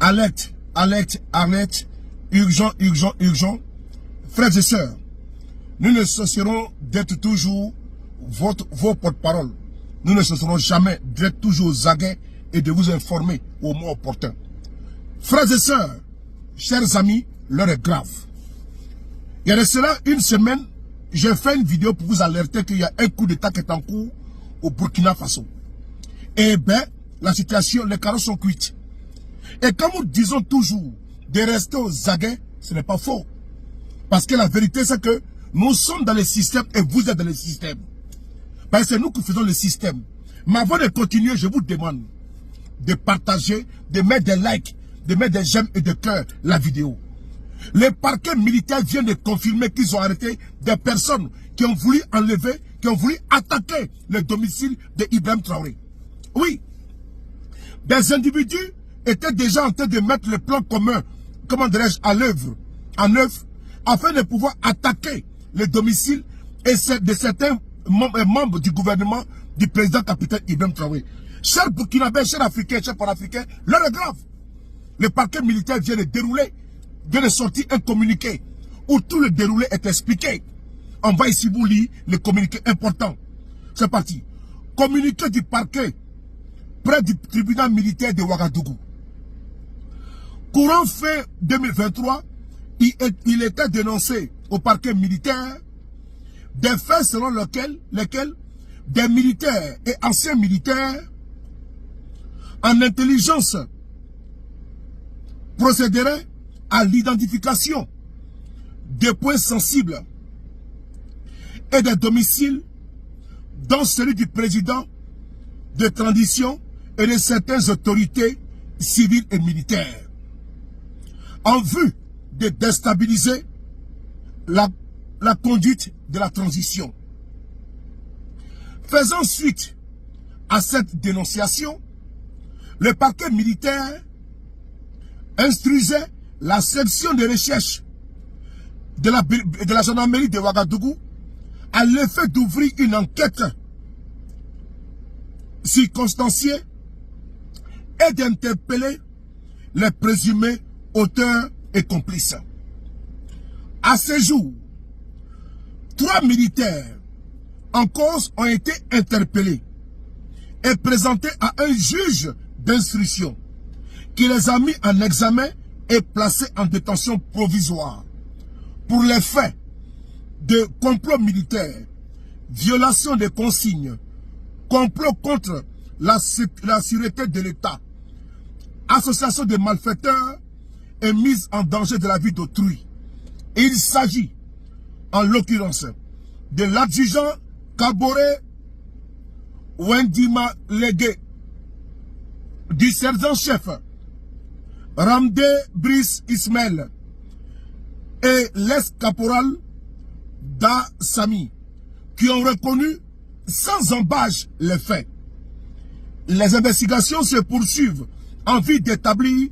Alerte, alerte, alerte, urgent, urgent, urgent. Frères et sœurs, nous ne cesserons d'être toujours vos porte-parole. Nous ne cesserons jamais d'être toujours aux aguets et de vous informer au moment opportun. Frères et sœurs, chers amis, l'heure est grave. Il y a de cela une semaine, j'ai fait une vidéo pour vous alerter qu'il y a un coup d'État qui est en cours au Burkina Faso. Et bien, la situation, les carottes sont cuites. Et comme nous disons toujours de rester aux aguets, ce n'est pas faux. Parce que la vérité, c'est que nous sommes dans le système et vous êtes dans le système. Parce que c'est nous qui faisons le système. Mais avant de continuer, je vous demande de partager, de mettre des likes, de mettre des j'aime et des cœurs la vidéo. Les parquets militaires viennent de confirmer qu'ils ont arrêté des personnes qui ont voulu enlever, qui ont voulu attaquer le domicile de Ibrahim Traoré. Oui, des individus étaient déjà en train de mettre le plan commun, comment dirais-je, en œuvre, afin de pouvoir attaquer le domicile et de certains membres du gouvernement du président capitaine Ibrahim Traoré. Chers Burkinabés, chers Africains, chers Panafricains, l'heure est grave. Le parquet militaire vient de dérouler, vient de sortir un communiqué où tout le déroulé est expliqué. On va ici vous lire le communiqué important. C'est parti. Communiqué du parquet près du tribunal militaire de Ouagadougou. Courant fin 2023, il était dénoncé au parquet militaire des faits selon lesquels des militaires et anciens militaires en intelligence procéderaient à l'identification des points sensibles et des domiciles dont celui du président de transition et de certaines autorités civiles et militaires en vue de déstabiliser la conduite de la transition. Faisant suite à cette dénonciation, le parquet militaire instruisait la section de recherche de la gendarmerie de Ouagadougou à l'effet d'ouvrir une enquête circonstanciée et d'interpeller les présumés auteurs et complices. À ce jour, 3 militaires en cause ont été interpellés et présentés à un juge d'instruction qui les a mis en examen et placés en détention provisoire pour les faits de complot militaire, violation des consignes, complot contre la sûreté de l'État, association de malfaiteurs et mise en danger de la vie d'autrui. Il s'agit, en l'occurrence, de l'adjudant Kaboré Wendima Légué, du sergent-chef Ramdé Brice Ismaël et l'ex-caporal Da Sami, qui ont reconnu sans embâche les faits. Les investigations se poursuivent en vue d'établir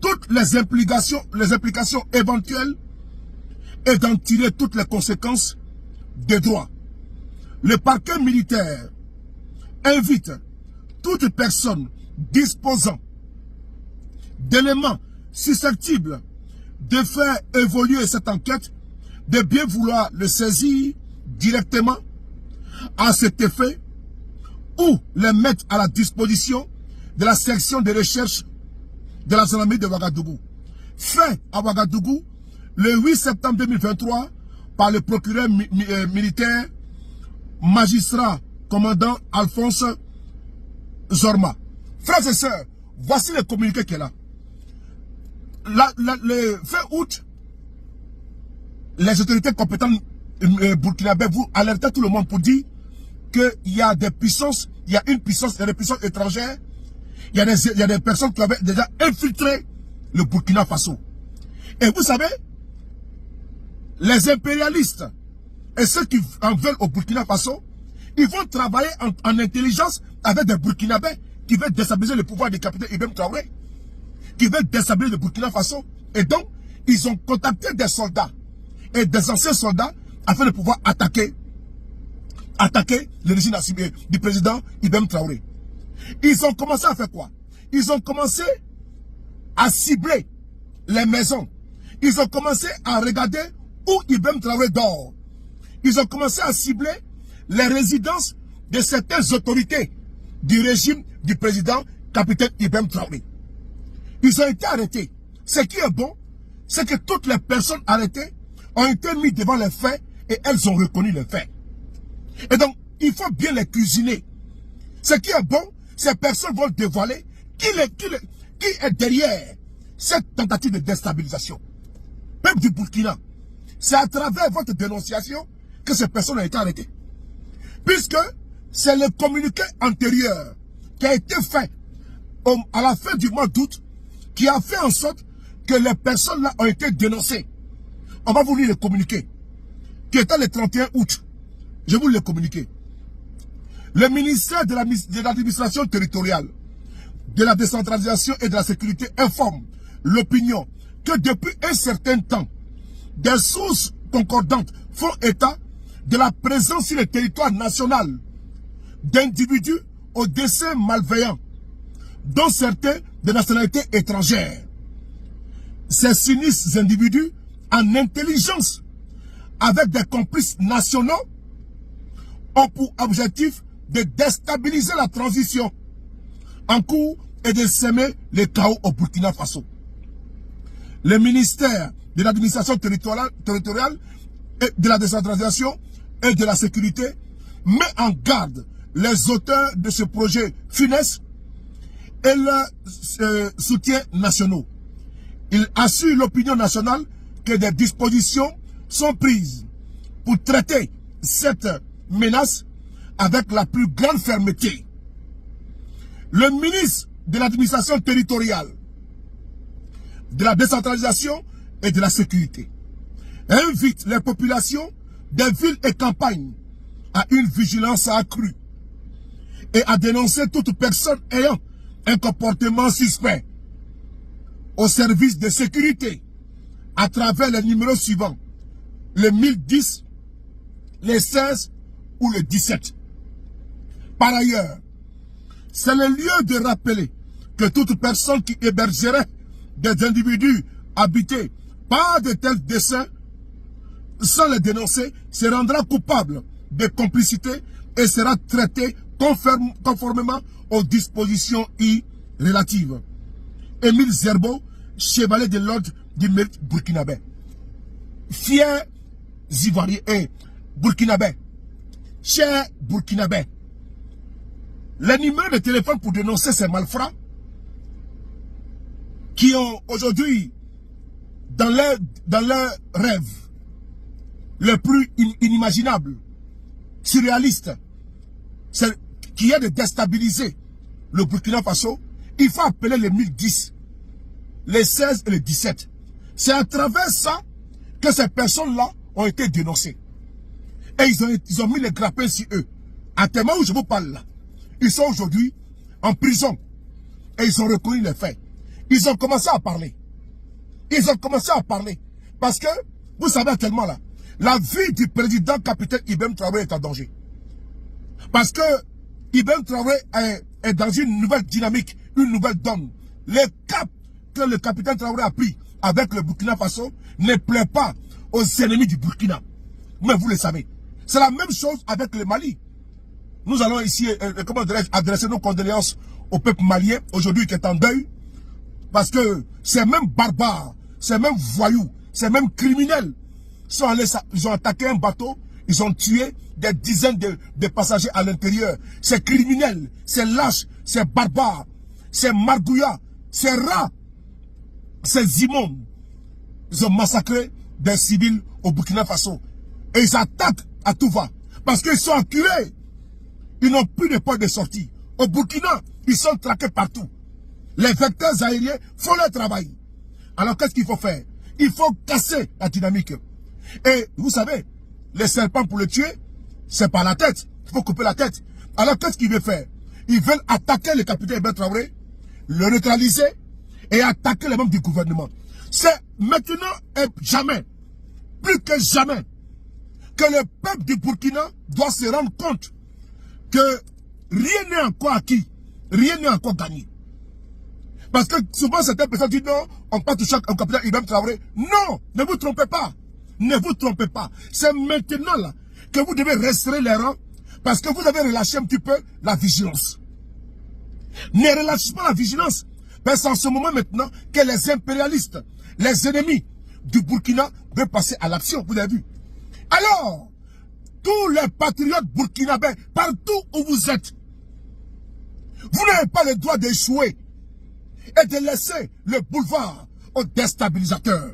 toutes les implications éventuelles et d'en tirer toutes les conséquences de droit. Le parquet militaire invite toute personne disposant d'éléments susceptibles de faire évoluer cette enquête de bien vouloir le saisir directement à cet effet ou les mettre à la disposition de la section de recherche de la gendarmerie de Ouagadougou. Fait à Ouagadougou le 8 septembre 2023 par le procureur militaire magistrat commandant Alphonse Zorma. Frères et sœurs, voici le communiqué qui est là. Le fin août, les autorités compétentes burkinabées vous alertaient tout le monde pour dire qu'il y a des puissances, il y a des puissances étrangères, il y a des personnes qui avaient déjà infiltré le Burkina Faso. Et vous savez, les impérialistes et ceux qui en veulent au Burkina Faso, ils vont travailler en intelligence avec des Burkinabés qui veulent déstabiliser le pouvoir du capitaine Ibrahim Traoré, qui veulent déstabiliser le Burkina Faso. Et donc, ils ont contacté des soldats et des anciens soldats afin de pouvoir attaquer le régime du président Ibrahim Traoré. Ils ont commencé à faire quoi? Ils ont commencé à cibler les maisons. Ils ont commencé à regarder où Ibrahim Traoré dort. Ils ont commencé à cibler les résidences de certaines autorités du régime du président capitaine Ibrahim Traoré. Ils ont été arrêtés. Ce qui est bon, c'est que toutes les personnes arrêtées ont été mises devant les faits et elles ont reconnu les faits. Et donc, il faut bien les cuisiner. Ce qui est bon, ces personnes vont dévoiler qui est derrière cette tentative de déstabilisation. Peuple du Burkina, c'est à travers votre dénonciation que ces personnes ont été arrêtées. Puisque c'est le communiqué antérieur qui a été fait à la fin du mois d'août qui a fait en sorte que les personnes là ont été dénoncées. On va vous lire le communiqué qui était le 31 août. Je vous le communiqué. Le ministère de l'administration territoriale, de la décentralisation et de la sécurité informe l'opinion que depuis un certain temps, des sources concordantes font état de la présence sur le territoire national d'individus au dessein malveillant, dont certains de nationalité étrangère. Ces sinistres individus, en intelligence, avec des complices nationaux, ont pour objectif de déstabiliser la transition en cours et de semer le chaos au Burkina Faso. Le ministère de l'administration territoriale et de la décentralisation et de la sécurité met en garde les auteurs de ce projet funeste et leurs soutiens nationaux. Il assure l'opinion nationale que des dispositions sont prises pour traiter cette menace avec la plus grande fermeté. Le ministre de l'administration territoriale, de la décentralisation et de la sécurité invite les populations des villes et campagnes à une vigilance accrue et à dénoncer toute personne ayant un comportement suspect au service de sécurité à travers les numéros suivants, le 1010, le 16 ou le 17. Par ailleurs, c'est le lieu de rappeler que toute personne qui hébergerait des individus habités par de tels desseins, sans les dénoncer, se rendra coupable de complicité et sera traité conformément aux dispositions relatives. Émile Zerbo, chevalier de l'ordre du mérite burkinabé. Fiers Ivoiriens et burkinabé, chers burkinabé, les numéros de téléphone pour dénoncer ces malfrats qui ont aujourd'hui dans leur rêve le plus inimaginable, surréaliste, qui est de déstabiliser le Burkina Faso, il faut appeler les 1010, les 16 et les 17. C'est à travers ça que ces personnes-là ont été dénoncées. Et ils ont mis les grappins sur eux. À tel moment où je vous parle là, ils sont aujourd'hui en prison. Et ils ont reconnu les faits. Ils ont commencé à parler. Ils ont commencé à parler. Parce que, vous savez actuellement là, la vie du président capitaine Ibrahim Traoré est en danger. Parce que Ibrahim Traoré est dans une nouvelle dynamique, une nouvelle donne. Le cap que le capitaine Traoré a pris avec le Burkina Faso ne plaît pas aux ennemis du Burkina. Mais vous le savez. C'est la même chose avec le Mali. Nous allons ici, adresser nos condoléances au peuple malien, aujourd'hui qui est en deuil. Parce que ces mêmes barbares, ces mêmes voyous, ces mêmes criminels, ils ont attaqué un bateau, ils ont tué des dizaines de passagers à l'intérieur. Ces criminels, ces lâches, ces barbares, ces margouillas, ces rats, ces immondes, ils ont massacré des civils au Burkina Faso. Et ils attaquent à tout va. Parce qu'ils sont acculés. Ils n'ont plus de point de sortie. Au Burkina, ils sont traqués partout. Les vecteurs aériens font leur travail. Alors qu'est-ce qu'il faut faire? Il faut casser la dynamique. Et vous savez, les serpents pour le tuer, c'est par la tête. Il faut couper la tête. Alors qu'est-ce qu'ils veulent faire? Ils veulent attaquer le capitaine Ibrahim Traoré, le neutraliser et attaquer les membres du gouvernement. C'est maintenant et jamais, plus que jamais, que le peuple du Burkina doit se rendre compte que rien n'est encore acquis, rien n'est encore gagné. Parce que souvent, certaines personnes disent non, on ne peut pas toucher au capitaine Ibrahim Traoré. Non, ne vous trompez pas. Ne vous trompez pas. C'est maintenant là que vous devez resserrer les rangs parce que vous avez relâché un petit peu la vigilance. Ne relâchez pas la vigilance. Parce que c'est en ce moment maintenant que les impérialistes, les ennemis du Burkina veulent passer à l'action. Vous avez vu. Alors, tous les patriotes burkinabés, partout où vous êtes, vous n'avez pas le droit d'échouer et de laisser le boulevard aux déstabilisateurs.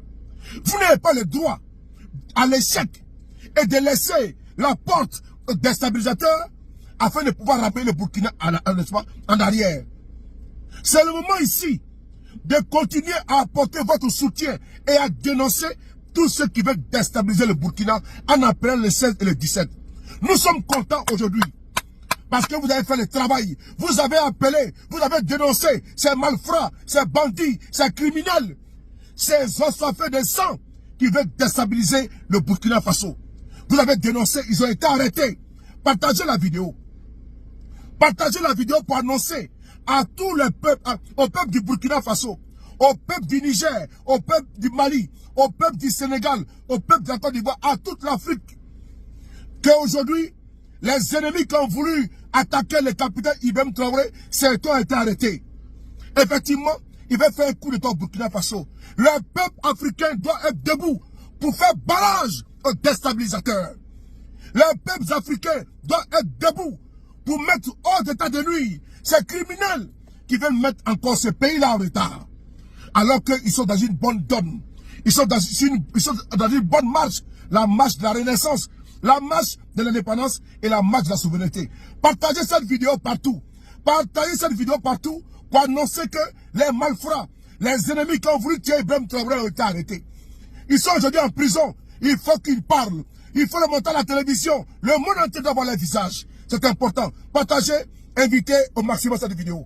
Vous n'avez pas le droit à l'échec et de laisser la porte aux déstabilisateurs afin de pouvoir rappeler le Burkina en arrière. C'est le moment ici de continuer à apporter votre soutien et à dénoncer tous ceux qui veulent déstabiliser le Burkina en appelant le 16 et le 17. Nous sommes contents aujourd'hui parce que vous avez fait le travail. Vous avez appelé, vous avez dénoncé ces malfrats, ces bandits, ces criminels, ces assoiffés de sang qui veulent déstabiliser le Burkina Faso. Vous avez dénoncé, ils ont été arrêtés. Partagez la vidéo. Partagez la vidéo pour annoncer à tous les peuples, au peuple du Burkina Faso, au peuple du Niger, au peuple du Mali, au peuple du Sénégal, au peuple de la Côte d'Ivoire, à toute l'Afrique, qu'aujourd'hui, les ennemis qui ont voulu attaquer le capitaine Ibrahim Traoré, certains ont été arrêtés. Effectivement, il va faire un coup d'État au Burkina Faso. Le peuple africain doit être debout pour faire barrage aux déstabilisateurs. Les peuples africains doivent être debout pour mettre hors d'état de nuire ces criminels qui veulent mettre encore ce pays-là en retard. Alors qu'ils sont dans une bonne donne. Ils sont dans une bonne marche. La marche de la renaissance, la marche de l'indépendance et la marche de la souveraineté. Partagez cette vidéo partout. Partagez cette vidéo partout pour annoncer que les malfrats, les ennemis qui ont voulu tuer Ibrahim Traoré ont été arrêtés. Ils sont aujourd'hui en prison. Il faut qu'ils parlent. Il faut le montrer à la télévision. Le monde entier doit voir les visages. C'est important. Partagez, invitez au maximum cette vidéo.